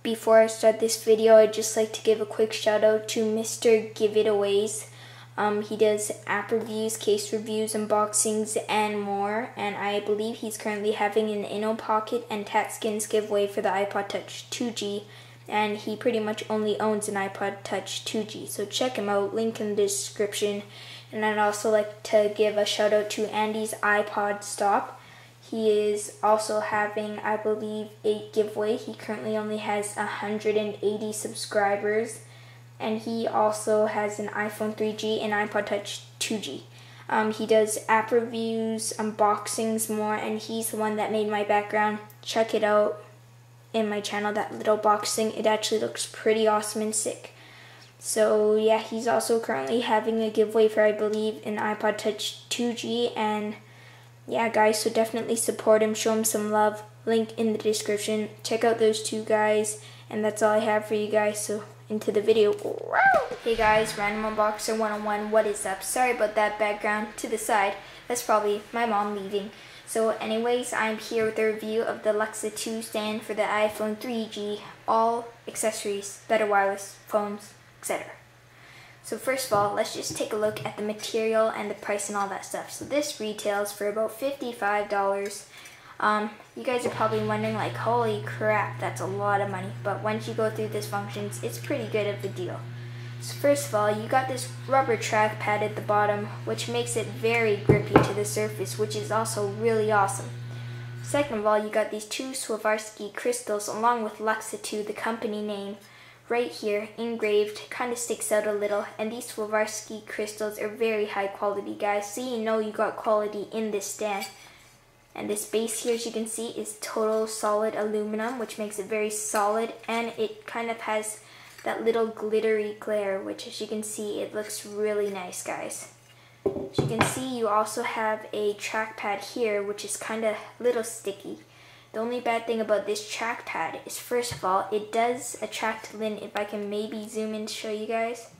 before I start this video, I'd just like to give a quick shout out to Mr. Give It Aways. He does app reviews, case reviews, unboxings, and more. And I believe he's currently having an InnoPocket and TatSkins giveaway for the iPod Touch 2G. And he pretty much only owns an iPod Touch 2G. So check him out, link in the description. And I'd also like to give a shout out to Andy's iPod Stop. He is also having, I believe, a giveaway. He currently only has 180 subscribers. And he also has an iPhone 3G and iPod Touch 2G. He does app reviews, unboxings, more, and he's the one that made my background. Check it out in my channel, that little box thing. It actually looks pretty awesome and sick. So yeah, he's also currently having a giveaway for, I believe, an iPod Touch 2G. And yeah, guys, so definitely support him, show him some love. Link in the description. Check out those two guys. And that's all I have for you guys, so into the video. Hey guys, Random Unboxer 101, what is up? Sorry about that background to the side. That's probably my mom leaving. So anyways, I'm here with a review of the LUXA2 stand for the iPhone 3G. All accessories, better wireless, phones, etc. So first of all, let's just take a look at the material and the price and all that stuff. So this retails for about $55. You guys are probably wondering, like, holy crap, that's a lot of money. But once you go through these functions, it's pretty good of a deal. So first of all, you got this rubber trackpad at the bottom, which makes it very grippy to the surface, which is also really awesome. Second of all, you got these two Swarovski crystals along with LUXA2, the company name, right here, engraved. Kind of sticks out a little. And these Swarovski crystals are very high quality, guys, so you know you got quality in this stand. And this base here, as you can see, is total solid aluminum, which makes it very solid, and it kind of has that little glittery glare, which, as you can see, it looks really nice, guys. As you can see, you also have a trackpad here, which is kind of a little sticky. The only bad thing about this trackpad is, first of all, it does attract lint. If I can maybe zoom in to show you guys.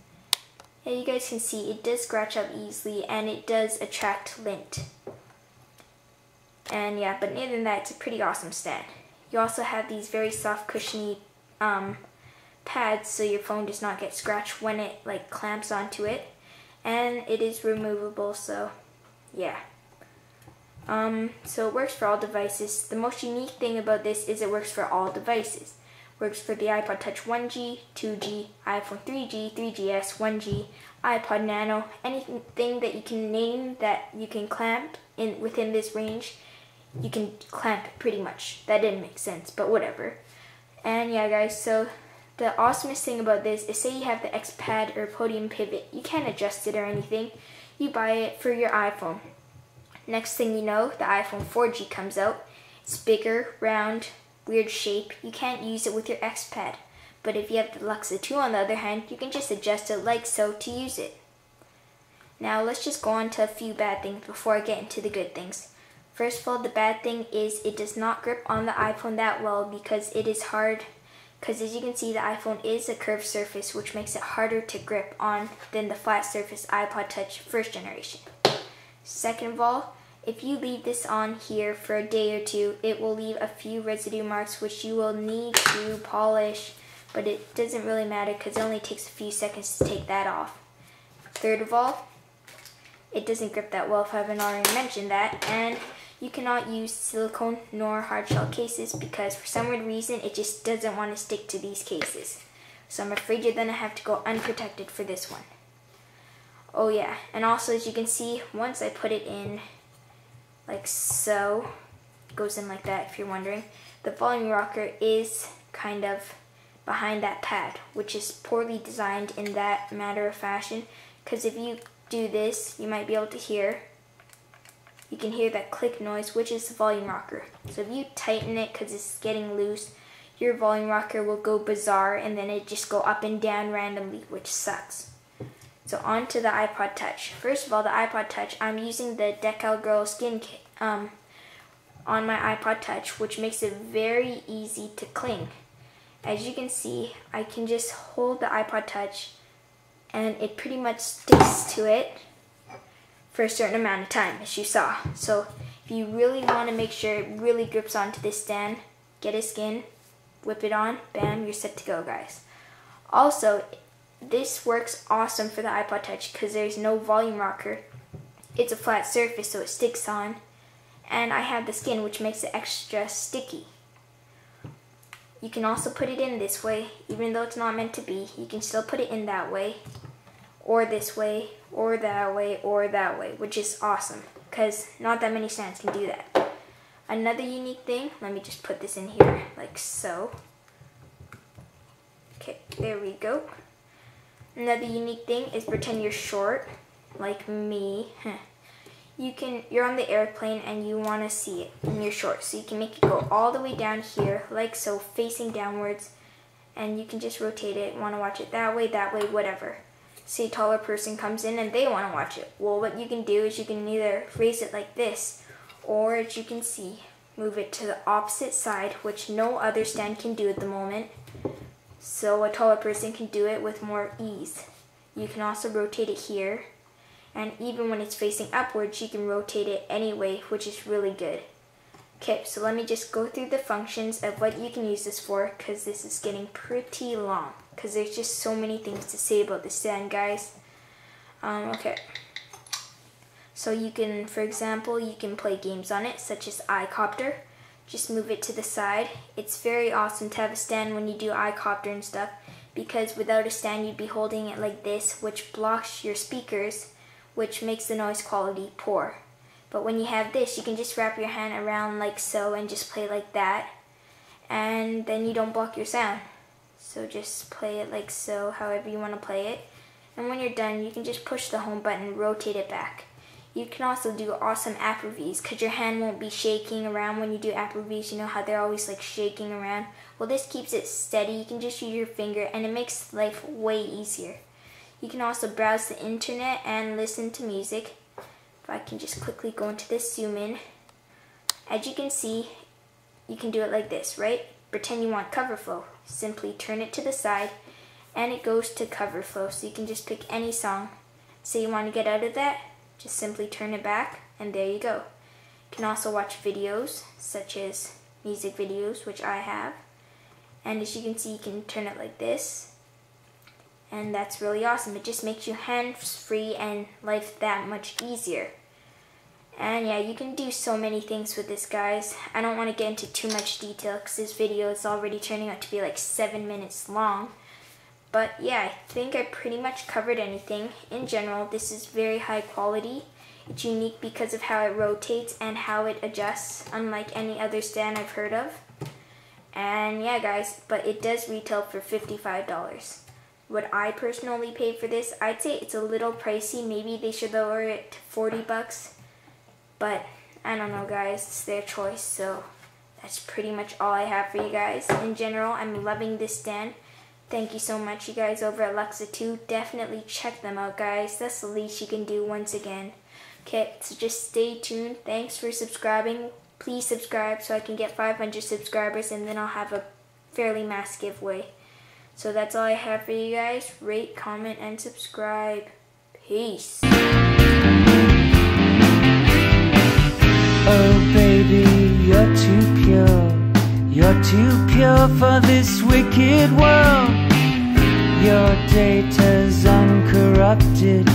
Yeah, you guys can see it does scratch up easily, and it does attract lint. And yeah, but other than that, it's a pretty awesome stand. You also have these very soft, cushiony pads, so your phone does not get scratched when it like clamps onto it. And it is removable, so yeah. So it works for all devices. The most unique thing about this is it works for all devices. Works for the iPod Touch 1G, 2G, iPhone 3G, 3GS, 1G, iPod Nano, anything that you can name that you can clamp in within this range. You can clamp it pretty much. That didn't make sense, but whatever. And yeah, guys, so the awesomest thing about this is, say you have the X Pad or Podium Pivot. You can't adjust it or anything. You buy it for your iPhone. Next thing you know, the iPhone 4G comes out. It's bigger, round, weird shape. You can't use it with your X Pad. But if you have the LUXA2 on the other hand, you can just adjust it like so to use it. Now let's just go on to a few bad things before I get into the good things. First of all, the bad thing is it does not grip on the iPhone that well because it is hard. Because as you can see, the iPhone is a curved surface, which makes it harder to grip on than the flat surface iPod Touch first generation. Second of all, if you leave this on here for a day or two, it will leave a few residue marks which you will need to polish, but it doesn't really matter because it only takes a few seconds to take that off. Third of all, it doesn't grip that well if I haven't already mentioned that, and you cannot use silicone nor hard shell cases because for some weird reason it just doesn't want to stick to these cases. So I'm afraid you're going to have to go unprotected for this one. Oh yeah, and also as you can see, once I put it in like so, it goes in like that if you're wondering, the volume rocker is kind of behind that pad, which is poorly designed in that matter of fashion, because if you do this, you might be able to hear, you can hear that click noise, which is the volume rocker. So if you tighten it because it's getting loose, your volume rocker will go bizarre and then it just go up and down randomly, which sucks. So on to the iPod Touch. First of all, the iPod Touch, I'm using the Decal Girl Skin Kit on my iPod Touch, which makes it very easy to cling. As you can see, I can just hold the iPod Touch and it pretty much sticks to it for a certain amount of time, as you saw. So if you really want to make sure it really grips onto this stand, get a skin, whip it on, bam, you're set to go, guys. Also, this works awesome for the iPod Touch because there's no volume rocker. It's a flat surface, so it sticks on, and I have the skin, which makes it extra sticky. You can also put it in this way, even though it's not meant to be. You can still put it in that way, or this way, or that way, or that way, which is awesome because not that many stands can do that. Another unique thing, let me just put this in here like so. Okay, there we go. Another unique thing is pretend you're short, like me. You're on the airplane and you want to see it and you're short, so you can make it go all the way down here like so, facing downwards, and you can just rotate it. Want to watch it that way, whatever. Say a taller person comes in and they want to watch it. Well, what you can do is you can either raise it like this, or as you can see, move it to the opposite side, which no other stand can do at the moment. So a taller person can do it with more ease. You can also rotate it here, and even when it's facing upwards, you can rotate it anyway, which is really good. Okay, so let me just go through the functions of what you can use this for, because this is getting pretty long, because there's just so many things to say about this stand, guys. Okay. So you can, for example, you can play games on it, such as iCopter. Just move it to the side. It's very awesome to have a stand when you do iCopter and stuff, because without a stand you'd be holding it like this, which blocks your speakers, which makes the noise quality poor. But when you have this, you can just wrap your hand around like so and just play like that, and then you don't block your sound. So just play it like so, however you want to play it, and when you're done, you can just push the home button and rotate it back. You can also do awesome app reviews because your hand won't be shaking around when you do app reviews. You know how they're always like shaking around? Well, this keeps it steady. You can just use your finger and it makes life way easier. You can also browse the internet and listen to music. If I can just quickly go into this, zoom in. As you can see, you can do it like this, right? Pretend you want cover flow. Simply turn it to the side and it goes to cover flow. So you can just pick any song. Say you want to get out of that, just simply turn it back and there you go. You can also watch videos such as music videos, which I have. And as you can see, you can turn it like this. And that's really awesome. It just makes you hands-free and life that much easier. And yeah, you can do so many things with this, guys. I don't want to get into too much detail because this video is already turning out to be like 7 minutes long. But yeah, I think I pretty much covered anything. In general, this is very high quality. It's unique because of how it rotates and how it adjusts, unlike any other stand I've heard of. And yeah, guys, but it does retail for $55. What I personally paid for this, I'd say it's a little pricey. Maybe they should lower it to 40 bucks. But I don't know, guys. It's their choice. So that's pretty much all I have for you guys. In general, I'm loving this stand. Thank you so much, you guys over at LUXA2. Definitely check them out, guys. That's the least you can do once again. Okay, so just stay tuned. Thanks for subscribing. Please subscribe so I can get 500 subscribers, and then I'll have a fairly mass giveaway. So that's all I have for you guys. Rate, comment, and subscribe. Peace. Oh baby, you're too pure. You're too pure for this wicked world. Your data's uncorrupted.